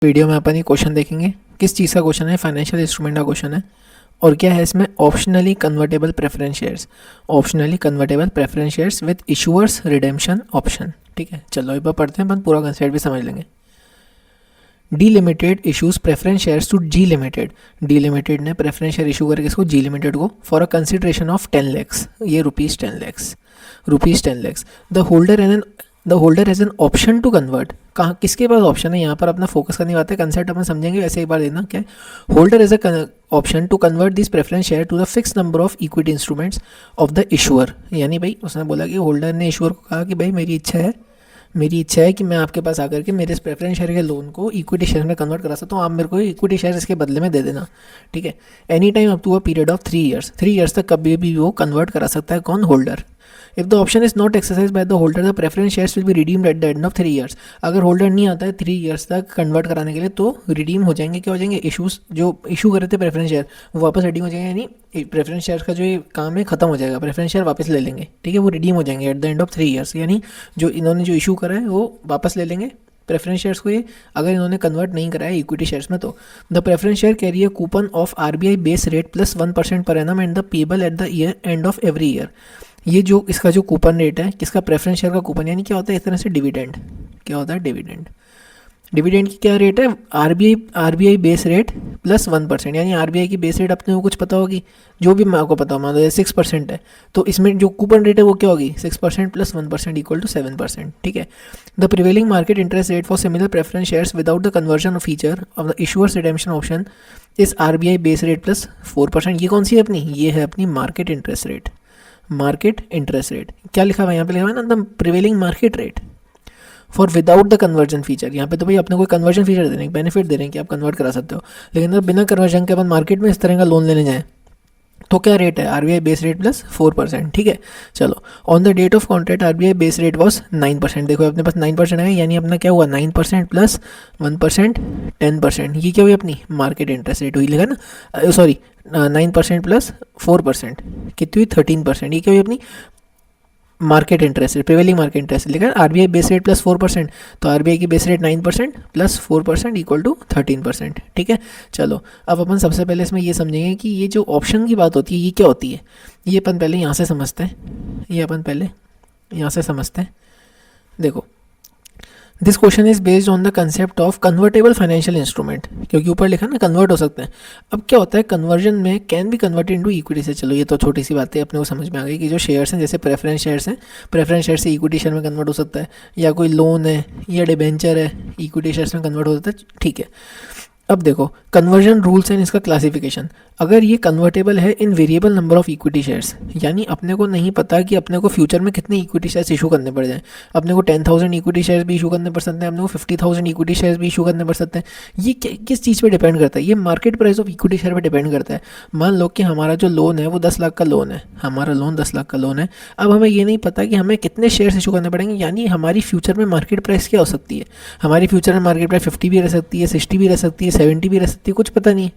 Video में अपन ये question देखेंगे। किस चीज़ का क्वेश्चन है? फाइनेंशियल इंस्ट्रूमेंट का क्वेश्चन है। और क्या है इसमें? Optionally convertible preference shares. Optionally convertible preference shares with issuers redemption option. ठीक है, चलो एक बार पढ़ते हैं, अपन पूरा कंसेप्ट भी समझ लेंगे। D limited issues preference shares to G limited. D limited ने प्रेफरेंस शेयर इशू करके इसको जी लिमिटेड को for a consideration of 10 lakhs. ये rupees 10 lakhs, rupees 10 lakhs. The holder has an option to convert. कहाँ, किसके पास ऑप्शन है? यहाँ पर अपना फोकस करने वाला है, कंसेप्ट अपन समझेंगे, वैसे एक बार देना क्या है। Holder has a option to convert this preference share to the fix number of equity instruments of the issuer. यानी भाई उसने बोला कि होल्डर ने इशूअर को कहा कि भाई मेरी इच्छा है कि मैं आपके पास आकर के मेरे इस प्रेफरेंस शेयर के लोन को इक्विटी शेयर में कन्वर्ट करा सकता हूँ, आप मेरे को इक्विटी शेयर इसके बदले में दे देना। ठीक है, any time up to a period of 3 years. 3 years तक कभी भी वो कन्वर्ट करा सकता है। कौन? Holder. If the option is not exercise by the holder the preference shares will be redeemed at the end of 3 years. अगर holder नहीं आता है 3 ईयर्स तक कन्वर्ट कराने के लिए तो रिडीम हो जाएंगे। क्या हो जाएंगे? इशूज जो इशू करे थे प्रेफरेंस शेयर वो वापस रिडीम हो जाएंगे। यानी प्रेफरेंस शेयर का जो ये काम है खत्म हो जाएगा, प्रेफरेंस शेयर वापस ले लेंगे। ठीक है, वो रिडीम हो जाएंगे eight the end of 3 years. यानी जो इन्होंने जो इशू करा है वो वापस ले लेंगे प्रेफरेंस शेयर्स को, ये अगर इन्होंने कन्वर्ट नहीं कराया इक्विटी शेयर्स में तो। The preference share carry a coupon of RBI base rate plus 1% per annum and the payable at the year end of every year. ये जो इसका जो कूपन रेट है, किसका? प्रेफरेंस शेयर का कूपन। यानी क्या होता है? इस तरह से डिविडेंड। क्या होता है? डिविडेंड। डिविडेंड की क्या रेट है? RBI base rate plus 1%। यानी आरबीआई की बेस रेट अपने को कुछ पता होगी, जो भी मैं आपको पता हो, मान लो 6% है, तो इसमें जो कूपन रेट है वो क्या होगी? 6% प्लस 1% इक्वल टू 7%। ठीक है, the prevailing market interest rate for similar preference shares without the conversion feature of the issuers redemption option is RBI base rate plus 4%। ये कौन सी है अपनी? ये है अपनी market interest rate. Market interest rate क्या लिखा हुआ है यहाँ पे? लिखा हुआ है ना the prevailing market rate for without the conversion feature. यहाँ पे तो भाई अपने कोई कन्वर्जन फीचर दे रहे हैं, बेनिफिट दे रहे हैं कि आप कन्वर्ट करा सकते हो। लेकिन अगर बिना कन्वर्जन के अपन मार्केट में इस तरह का लोन लेने जाएँ तो क्या रेट है? RBI base rate plus 4%। ठीक है, चलो on the date of contract RBI base rate was 9%। देखो अपने पास 9% है, यानी अपना क्या हुआ? 9% प्लस 1% 10%। ये क्या हुई? अपनी मार्केट इंटरेस्ट रेट हुई। लिखा ना, सॉरी 9% प्लस 4% कितनी हुई? 13%। ये क्या हुई? अपनी market interest rate, prevailing market interest लिखा है। आरबीआई बेस रेट प्लस 4%, तो आरबीआई की base rate 9% plus 4% equal to 13%। ठीक है, चलो अब अपन सबसे पहले इसमें ये समझेंगे कि ये जो ऑप्शन की बात होती है ये क्या होती है। ये अपन पहले यहाँ से समझते हैं, ये अपन पहले यहाँ से समझते हैं। देखो, this question is based on the concept of convertible financial instrument, क्योंकि ऊपर लिखा ना कन्वर्ट हो सकते हैं। अब क्या होता है कन्वर्जन में? Can be converted into equity से। चलो ये तो छोटी सी बात है, अपने को समझ में आ गई कि जो शेयर्स हैं, जैसे प्रेफरेंस शेयर्स हैं, प्रेफरेंस शेयर से इक्विटी शेयर में कन्वर्ट हो सकता है, या कोई लोन है या डिबेंचर है इक्विटी शेयर्स में कन्वर्ट हो सकता है। ठीक है, अब देखो कन्वर्जन रूल्स एंड इसका क्लासिफिकेशन। अगर ये कन्वर्टेबल है in variable number of equity shares, यानी अपने को नहीं पता कि अपने को फ्यूचर में कितने इक्विटी शेयर्स इशू करने पड़ जाएं। अपने को 10,000 इक्विटी शेयर्स भी इशू करने पड़ सकते हैं, अपने को 50,000 इक्विटी शेयर्स भी इशू करने पड़ सकते हैं। ये किस चीज़ पे डिपेंड करता है? ये market price of equity share पे डिपेंड करता है। मान लो कि हमारा जो लोन है वो 10 लाख का लोन है, हमारा लोन 10 लाख का लोन है। अब हमें ये नहीं पता कि हमें कितने शेयर्स इशू करने पड़ेंगे, यानी हमारी फ्यूचर में मार्केट प्राइस क्या हो सकती है। हमारी फ्यूचर में मार्केट प्राइस 50 भी रह सकती है, 60 भी रह सकती है, 70 भी रह सकती है, कुछ पता नहीं है।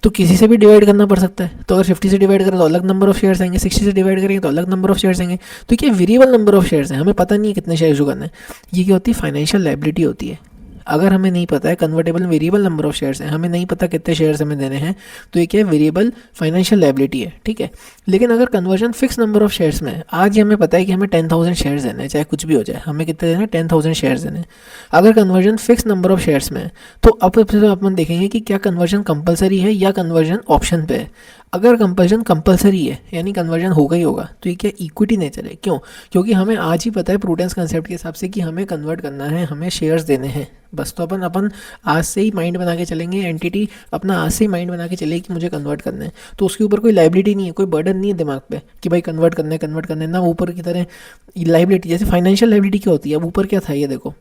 तो किसी से भी डिवाइड करना पड़ सकता है। तो अगर 50 से डिवाइड करें तो अलग नंबर ऑफ शेयर्स आएंगे, 60 से डिवाइड करेंगे तो अलग नंबर ऑफ शेयर्स आएंगे। तो क्या वेरिएबल नंबर ऑफ शेयर्स हैं, हमें पता नहीं है कितने शेयर इशू करना है। ये क्या होती है? फाइनेंशियल लायबिलिटी होती है। अगर हमें नहीं पता है, convertible variable number of shares हैं, हमें नहीं पता कितने शेयर्स हमें देने हैं, तो ये क्या है? वेरिएबल फाइनेंशियल लायबिलिटी है। ठीक है, लेकिन अगर conversion fix number of shares में, आज ही हमें पता है कि हमें 10,000 शेयर्स देने हैं, चाहे कुछ भी हो जाए, हमें कितने देने हैं? 10,000 शेयर्स देने हैं। अगर conversion fix number of shares में है तो अब अपन देखेंगे कि क्या कन्वर्जन कंपलसरी है या कन्वर्जन ऑप्शन पे है। अगर कंपल्शन कंपलसरी है, यानी कन्वर्जन होगा ही होगा, तो ये क्या? इक्विटी नेचर है। क्यों? क्योंकि हमें आज ही पता है प्रूडेंस कंसेप्ट के हिसाब से कि हमें कन्वर्ट करना है, हमें शेयर्स देने हैं बस। तो अपन आज से ही माइंड बना के चलेंगे, एंटिटी अपना आज से ही माइंड बना के चलेगी कि मुझे कन्वर्ट करना है। तो उसके ऊपर कोई लाइबिलिटी नहीं है, कोई बर्डन नहीं है दिमाग पे कि भाई कन्वर्ट करना है ना। ऊपर की तरह लाइबिलिटी, जैसे फाइनेंशियल लाइबिलिटी क्या होती है, अब ऊपर क्या था ये देखो,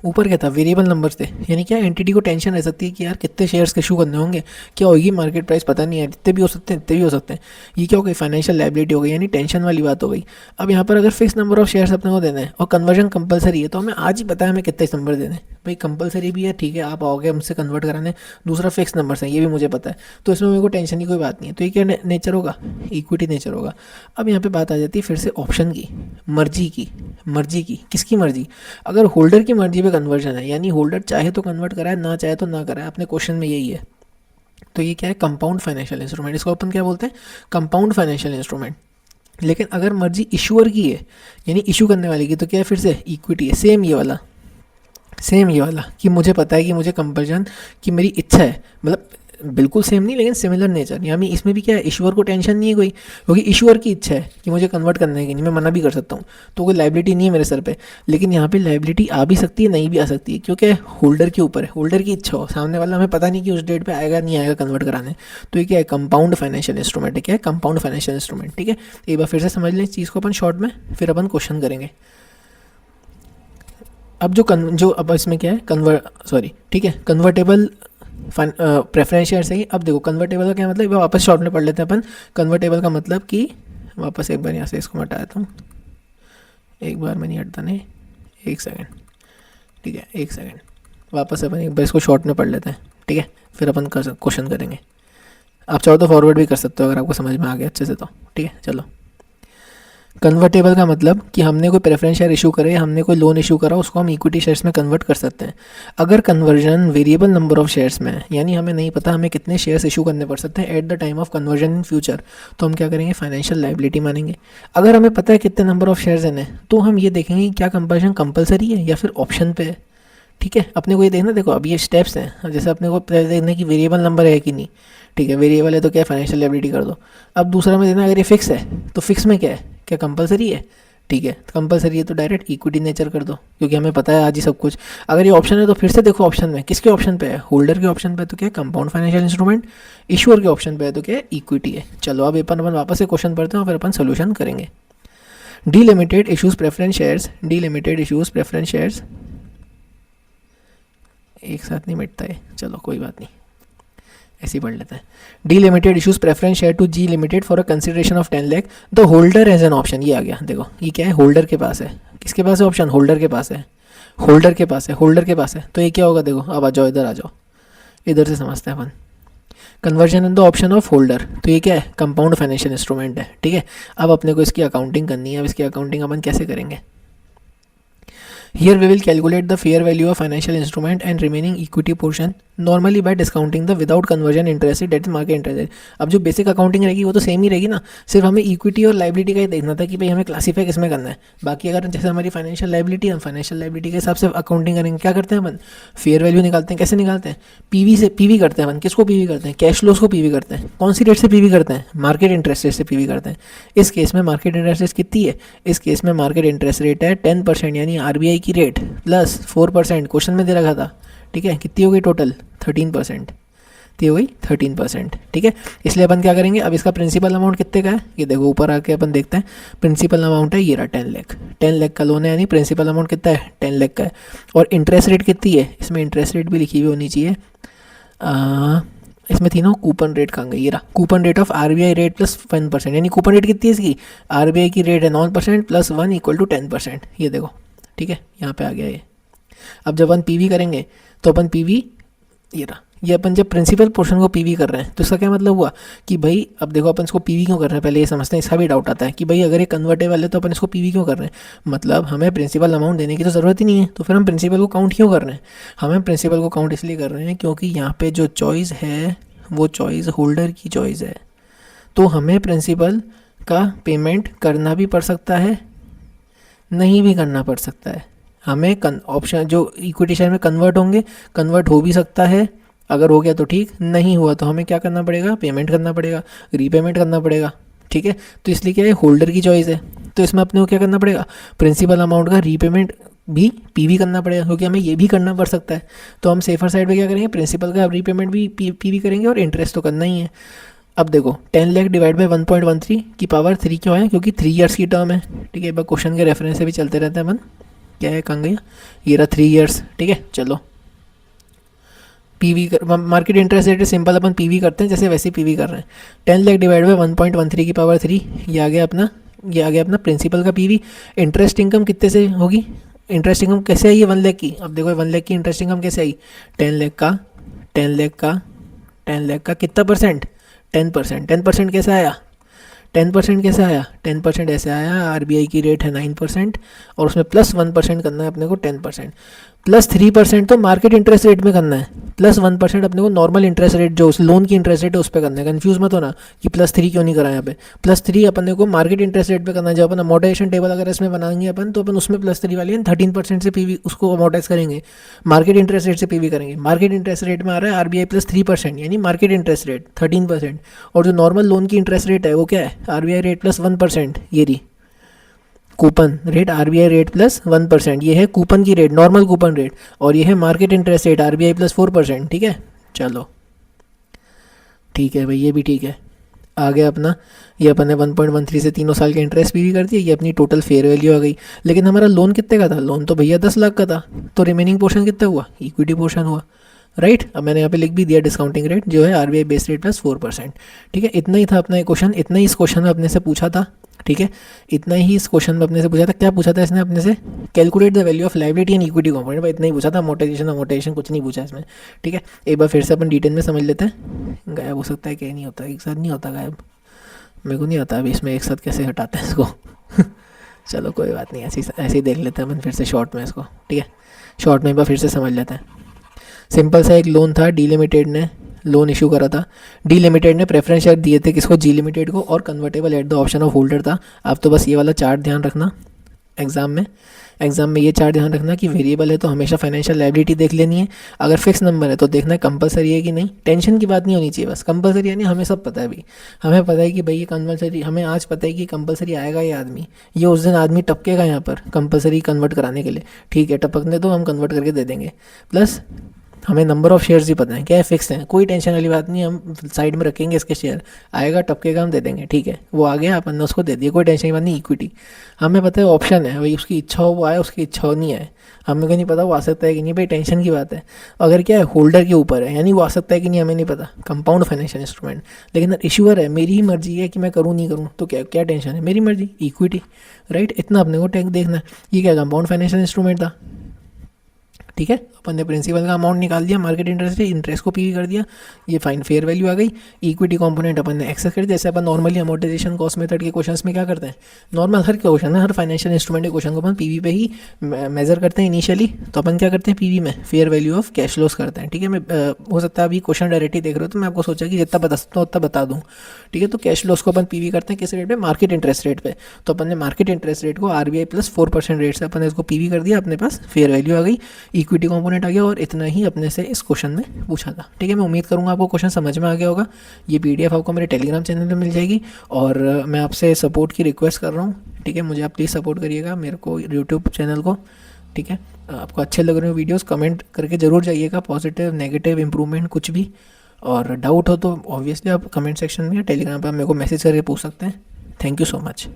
ऊपर क्या था? वेरिएबल नंबर्स थे। यानी क्या? एंटिटी को टेंशन रह सकती है कि यार कितने शेयर्स इशू करने होंगे, क्या होगी मार्केट प्राइस पता नहीं है, जितने भी हो सकते हैं इतने भी हो सकते हैं। ये क्या हो गई? फाइनेंशियल लायबिलिटी हो गई, यानी टेंशन वाली बात हो गई। अब यहाँ पर अगर फिक्स नंबर ऑफ शेयर्स अपने को देना है और कन्वर्जन कंपलसरी है, तो हमें आज ही पता है हमें कितने नंबर देने। भाई कंपलसरी भी है, ठीक है, आप आओगे हमसे कन्वर्ट कराने। दूसरा फिक्स नंबर्स हैं, ये भी मुझे पता है, तो इसमें मेरे को टेंशन की कोई बात नहीं है। तो ये क्या नेचर होगा? इक्विटी नेचर होगा। अब यहाँ पे बात आ जाती है फिर से ऑप्शन की, मर्जी की। किसकी मर्जी? अगर होल्डर की मर्जी मर्जी पे कन्वर्जन है, यानी होल्डर चाहे तो कन्वर्ट कराए, ना चाहे तो ना कराए, अपने क्वेश्चन में यही है। तो ये क्या है, कंपाउंड फाइनेंशियल इंस्ट्रूमेंट, इसको अपन क्या बोलते हैं, कंपाउंड फाइनेंशियल इंस्ट्रूमेंट। लेकिन अगर मर्जी इशूअर की है, यानी इशू करने वाले की, तो क्या है, फिर से इक्विटी है, सेम ये वाला कि मुझे पता है कि मुझे कंपल्शन की मेरी इच्छा है, मतलब बिल्कुल सेम नहीं लेकिन सिमिलर नेचर, यानी इसमें भी क्या है, इशूअर को टेंशन नहीं है कोई, क्योंकि इशूअर की इच्छा है कि मुझे कन्वर्ट करने की नहीं, मैं मना भी कर सकता हूँ, तो कोई लाइबिलिटी नहीं है मेरे सर पे। लेकिन यहाँ पे लाइबिलिटी आ भी सकती है, नहीं भी आ सकती है, क्योंकि होल्डर के ऊपर है, होल्डर की इच्छा हो, सामने वाला हमें पता नहीं कि उस डेट पे आएगा नहीं आएगा कन्वर्ट कराने। तो ये क्या है, कंपाउंड फाइनेंशियल इंस्ट्रूमेंट है। क्या है, कंपाउंड फाइनेंशियल इंस्ट्रूमेंट। ठीक है, एक बार फिर से समझ लें इस चीज़ को अपन शॉर्ट में, फिर अपन क्वेश्चन करेंगे। अब जो अब इसमें क्या है, ठीक है, कन्वर्टेबल प्रेफरेंस शेयर सही। अब देखो कन्वर्टेबल का क्या मतलब, वापस शॉर्ट में पढ़ लेते हैं अपन। कन्वर्टेबल का मतलब कि, वापस एक बार यहाँ से इसको हटा देता हूँ, एक बार में नहीं हटता, नहीं, एक सेकंड, ठीक है, एक सेकंड, वापस अपन एक बार इसको शॉर्ट में पढ़ लेते हैं, ठीक है, फिर अपन क्वेश्चन करेंगे। आप चाहो तो फॉरवर्ड भी कर सकते हो अगर आपको समझ में आ गया अच्छे से, तो ठीक है। चलो, कन्वर्टेबल का मतलब कि हमने कोई प्रेफरेंस शेयर इशू करे, हमने कोई लोन इशू करा, उसको हम इक्विटी शेयर्स में कन्वर्ट कर सकते हैं। अगर conversion variable number of shares में है, यानी हमें नहीं पता हमें कितने शेयर्स इशू करने पड़ सकते हैं at the time of conversion in future, तो हम क्या करेंगे, फाइनेंशियल लाइबिलिटी मानेंगे। अगर हमें पता है कितने नंबर ऑफ शेयर्स हैं, तो हम ये देखेंगे क्या कंपल्शन कंपलसरी है या फिर ऑप्शन पे है। ठीक है, अपने को ये देखना, देखो अब ये स्टेप्स हैं, जैसे अपने को देखना कि वेरिएबल नंबर है कि नहीं। ठीक है, वेरिएबल है तो क्या, फाइनेंशियल लायबिलिटी कर दो। अब दूसरा में देखना, अगर ये फिक्स है तो फिक्स में क्या है, क्या कंपलसरी है। ठीक है, कंपलसरी है तो डायरेक्ट इक्विटी नेचर कर दो, क्योंकि हमें पता है आज ही सब कुछ। अगर ये ऑप्शन है तो फिर से देखो ऑप्शन में किसके ऑप्शन पे है, होल्डर के ऑप्शन पे तो क्या है, कंपाउंड फाइनेंशियल इंस्ट्रूमेंट। इशूअर के ऑप्शन पे है तो क्या है, इक्विटी है। चलो अब अपन वापस से क्वेश्चन पढ़ते हैं, फिर अपन सोल्यूशन करेंगे। Delimited issues preference shares, delimited issues preference shares, एक साथ नहीं मिटता है, चलो कोई बात नहीं, ऐसे ही पढ़ लेते हैं। D limited issues preference share to G limited for a consideration of 10 lakh, the holder has an option. ये आ गया, देखो ये क्या है, होल्डर के पास है। किसके पास है ऑप्शन, होल्डर के पास है, होल्डर के पास है, होल्डर के पास है। तो ये क्या होगा, देखो अब आ जाओ, इधर आ जाओ, इधर से समझते हैं अपन। Conversion in the option of holder, तो ये क्या है, कंपाउंड फाइनेंशियल इंस्ट्रूमेंट है। ठीक है, अब अपने को इसकी अकाउंटिंग करनी है। अब इसकी अकाउंटिंग अपन कैसे करेंगे, Here we will calculate the fair value of financial instrument and remaining equity portion normally by discounting the without conversion interest rate, that is market interest rate। अब जो बेसिक अकाउंटिंग रहेगी वो तो सेम ही रहेगी ना, सिर्फ हमें इक्विटी और लाइबिलिटी का ही देखना था कि भाई हमें क्लासीफाई किसमें करना है। बाकी अगर जैसे हमारी फाइनेंशियल लाइबिलिटी, हम फाइनेंशियल लाइबिलिटी के हिसाब से अकाउंटिंग करेंगे। क्या करते हैं अपन, फेयर वैल्यू निकालते हैं। कैसे निकालते हैं, पीवी से, पीवी करते हैं अपन। किसको पीवी करते हैं, कैश फ्लोज को पीवी करते हैं। कौन सी रेट से पीवी करते हैं, मार्केट इंटरेस्ट रेट से पीवी करते हैं। इस केस में मार्केट इंटरेस्ट रेट कितनी है, इस केस में मार्केट इंटरेस्ट रेट है 10%, यानी आरबीआई की रेट प्लस 4%, क्वेश्चन में दे रखा था। ठीक है, कितनी हो गई टोटल, 13%, कितनी हो गई 13%। ठीक है, इसलिए अपन क्या करेंगे, अब इसका प्रिंसिपल अमाउंट कितने का है, ये देखो ऊपर आके अपन देखते हैं। प्रिंसिपल अमाउंट है ये रहा 10 लाख, 10 लाख का लोन है, यानी प्रिंसिपल अमाउंट कितना है, 10 लाख का है। और इंटरेस्ट रेट कितनी है, इसमें इंटरेस्ट रेट भी लिखी हुई होनी चाहिए। इसमें थी ना कूपन रेट, कहाँ गई, ये रहा, coupon rate of RBI rate plus 1%, यानी कूपन रेट कितनी है इसकी, आरबीआई की रेट है 9% प्लस 1 इक्वल टू 10%। ये देखो, ठीक है, यहाँ पे आ गया ये। अब जब अपन पीवी करेंगे तो अपन पीवी, ये रहा, ये अपन जब प्रिंसिपल पोर्शन को पीवी कर रहे हैं तो इसका क्या मतलब हुआ कि भाई, अब देखो अपन इसको पीवी क्यों कर रहे हैं, पहले ये समझते हैं। इसका भी डाउट आता है कि भाई अगर ये कन्वर्टेबल है तो अपन इसको पीवी क्यों कर रहे हैं, मतलब हमें प्रिंसिपल अमाउंट देने की तो ज़रूरत ही नहीं है, तो फिर हम प्रिंसिपल को काउंट क्यों कर रहे हैं। हमें प्रिंसिपल को काउंट इसलिए कर रहे हैं क्योंकि यहाँ पे जो चॉइस है वो चॉइस होल्डर की चॉइस है, तो हमें प्रिंसिपल का पेमेंट करना भी पड़ सकता है, नहीं भी करना पड़ सकता है। हमें ऑप्शन जो इक्विटी शेयर में कन्वर्ट होंगे, कन्वर्ट हो भी सकता है, अगर हो गया तो ठीक, नहीं हुआ तो हमें क्या करना पड़ेगा, पेमेंट करना पड़ेगा, रीपेमेंट करना पड़ेगा। ठीक है, तो इसलिए क्या है, होल्डर की चॉइस है, तो इसमें अपने को क्या करना पड़ेगा, प्रिंसिपल अमाउंट का रीपेमेंट भी पीवी करना पड़ेगा, क्योंकि हमें ये भी करना पड़ सकता है। तो हम सेफर साइड पे क्या करेंगे, प्रिंसिपल का रीपेमेंट भी पीवी करेंगे और इंटरेस्ट तो करना ही है। अब देखो 10 लाख डिवाइड बाई 1.13 की पावर 3 क्यों है, क्योंकि 3 ईयर्स की टर्म है। ठीक है, एक बार क्वेश्चन के रेफरेंस से भी चलते रहते हैं अपन। क्या है, कहाँ गया, ये रहा 3 ईयर्स। ठीक है, चलो पीवी कर, मार्केट इंटरेस्ट रेट सिंपल अपन पीवी करते हैं जैसे वैसे पीवी कर रहे हैं। 10 लाख डिवाइड बाई 1.13 की पावर 3, ये आ गया अपना प्रिंसिपल का पीवी। इंटरेस्ट इनकम कितने से होगी, इंटरेस्ट इनकम कैसे आई है 1 लाख की। अब देखो 1 लाख की इंटरेस्ट इनकम कैसे आई, 10 लाख का कितना परसेंट, 10%। 10% कैसे आया, 10% कैसे आया, 10% ऐसे आया, आरबीआई की रेट है 9% और उसमें +1% करना है अपने को 10%, +3% तो मार्केट इंटरेस्ट रेट में करना है, +1% अपने को नॉर्मल इंटरेस्ट रेट जो उस लोन की इंटरेस्ट रेट है उस पर करना है। कन्फ्यूज मत होना कि +3 क्यों नहीं करा यहाँ पे, +3 अपने को मार्केट इंटरेस्ट रेट पे करना है। जब अपन अमोर्टाइजेशन टेबल अगर इसमें बनाएंगे अपन तो अपन उसमें +3 वाली 13% से पीवी उसको अमोर्टाइज करेंगे, मार्केट इंटरेस्ट रेट से पीवी करेंगे। मार्केट इंटरेस्ट रेट में आ रहा है आरबीआई +3% यानी मार्केट इंटरेस्ट रेट 13%, और जो नॉर्मल लोन की इंटरेस्ट रेट है वो क्या है, आरबीआई रेट +1%, ये रही कूपन रेट, आरबीआई रेट +1%, ये है कूपन की रेट, नॉर्मल कूपन रेट, और ये है मार्केट इंटरेस्ट रेट आरबीआई +4%। ठीक है, चलो ठीक है भाई, ये भी ठीक है। आ गया अपना, ये अपन ने 1.13 से 3 साल का इंटरेस्ट भी कर दिया, ये अपनी टोटल फेयर वैल्यू आ गई। लेकिन हमारा लोन कितने का था, लोन तो भैया 10 लाख का था, तो रिमेनिंग पोर्शन कितना हुआ, इक्विटी पोर्शन हुआ, राइट। अब मैंने यहाँ पे लिख भी दिया डिस्काउंटिंग रेट जो है आरबीआई बेस रेट +4%। ठीक है, इतना ही था अपना ये क्वेश्चन, इतना ही इस क्वेश्चन में अपने से पूछा था। ठीक है, इतना ही इस क्वेश्चन में अपने से पूछा था। क्या पूछा था इसने अपने से, calculate the value of liability and equity component, भाई इतना ही पूछा था, अमोर्टाइजेशन कुछ नहीं पूछा इसमें। ठीक है, एक बार फिर से अपन डिटेल में समझ लेते हैं। गायब हो सकता है, क्या नहीं होता, एक साथ नहीं होता गायब, मेरे को नहीं आता अभी इसमें एक साथ कैसे हटाते हैं इसको चलो कोई बात नहीं, ऐसे ही देख लेते हैं अपन फिर से शॉर्ट में इसको। ठीक है, शॉर्ट में एक बार फिर से समझ लेते हैं। सिंपल सा एक लोन था, डी लिमिटेड ने लोन इशू करा था, डी लिमिटेड ने प्रेफरेंस शेयर दिए थे किसको, जी लिमिटेड को, और convertible at the option of holder था। आप तो बस ये वाला चार्ट ध्यान रखना, एग्जाम में ये चार्ट ध्यान रखना कि वेरिएबल है तो हमेशा फाइनेंशियल लायबिलिटी देख लेनी है, अगर फिक्स नंबर है तो देखना है कंपलसरी है कि नहीं। टेंशन की बात नहीं होनी चाहिए, बस कंपलसरी यानी हमें सब पता है भाई, हमें पता है कि भाई ये कंपलसरी, हमें आज पता है कि कंपलसरी आएगा ये आदमी, ये उस दिन आदमी टपकेगा यहाँ पर कंपलसरी कन्वर्ट कराने के लिए। ठीक है, टपकने तो हम कन्वर्ट करके दे देंगे, प्लस हमें नंबर ऑफ़ शेयर्स भी पता है क्या है, फिक्स है, कोई टेंशन वाली बात नहीं, हम साइड में रखेंगे इसके शेयर, आएगा टपकेगा हम दे देंगे। ठीक है, वो आ गया अपन ने उसको दे दिया, कोई टेंशन की बात नहीं। इक्विटी हमें पता है ऑप्शन है भाई, उसकी इच्छा हो वो आए, उसकी इच्छा हो नहीं आए, हमें को नहीं पता वो आ सकता है कि नहीं, भाई टेंशन की बात है। अगर क्या है होल्डर के ऊपर है, यानी वो आ सकता है कि नहीं हमें नहीं पता, कंपाउंड फाइनेंशियल इंस्ट्रूमेंट। लेकिन इशूअर है, मेरी ही मर्जी है कि मैं करूँ नहीं करूँ, तो क्या क्या टेंशन है, मेरी मर्जी, इक्विटी, राइट। इतना अपने को टैग देखना है। ये क्या कंपाउंड फाइनेंशियल इंस्ट्रूमेंट था। ठीक है, अपन ने प्रिंसिपल का अमाउंट निकाल दिया, मार्केट इंटरेस्ट को पीवी कर दिया, ये फाइन फेयर वैल्यू आ गई। इक्विटी कंपोनेंट अपन ने एक्सेस कर दिया, जैसे अपन नॉर्मली अमोर्टाइजेशन कॉस्ट मेथड के क्वेश्चंस में क्या करते हैं, नॉर्मल हर क्वेश्चन में, हर फाइनेंशियल इंस्ट्रूमेंट के क्वेश्चन को अपन पीवी पे ही मेजर करते हैं इनिशियली, तो अपन क्या करते हैं पीवी में fair value of cash flows करते हैं। ठीक है, मैं हो सकता है अभी क्वेश्चन डायरेक्टली देख रहे हो तो मैं आपको सोचा कि जितना बता सकता हूँ उतना बता दूँ। ठीक है, तो कैश फ्लोस को अपन पीवी करते हैं किस रेट पे, मार्केट इंटरेस्ट रेट पे, तो अपन ने मार्केट इंटरेस्ट रेट को आरबीआई +4% रेट से अपन ने इसको पीवी कर दिया, अपने पास फेयर वैल्यू आ गई, इक्विटी कंपोनेंट आ गया, और इतना ही अपने से इस क्वेश्चन में पूछा था। ठीक है, मैं उम्मीद करूंगा आपको क्वेश्चन समझ में आ गया होगा। ये पीडीएफ आपको मेरे टेलीग्राम चैनल पे मिल जाएगी, और मैं आपसे सपोर्ट की रिक्वेस्ट कर रहा हूँ। ठीक है, मुझे आप प्लीज़ सपोर्ट करिएगा, मेरे को यूट्यूब चैनल को। ठीक है, आपको अच्छे लग रहे हो वीडियोस, कमेंट करके ज़रूर जाइएगा, पॉजिटिव नेगेटिव इंप्रूवमेंट कुछ भी, और डाउट हो तो ऑब्वियसली आप कमेंट सेक्शन में या टेलीग्राम पर मेरे को मैसेज करके पूछ सकते हैं। Thank you so much.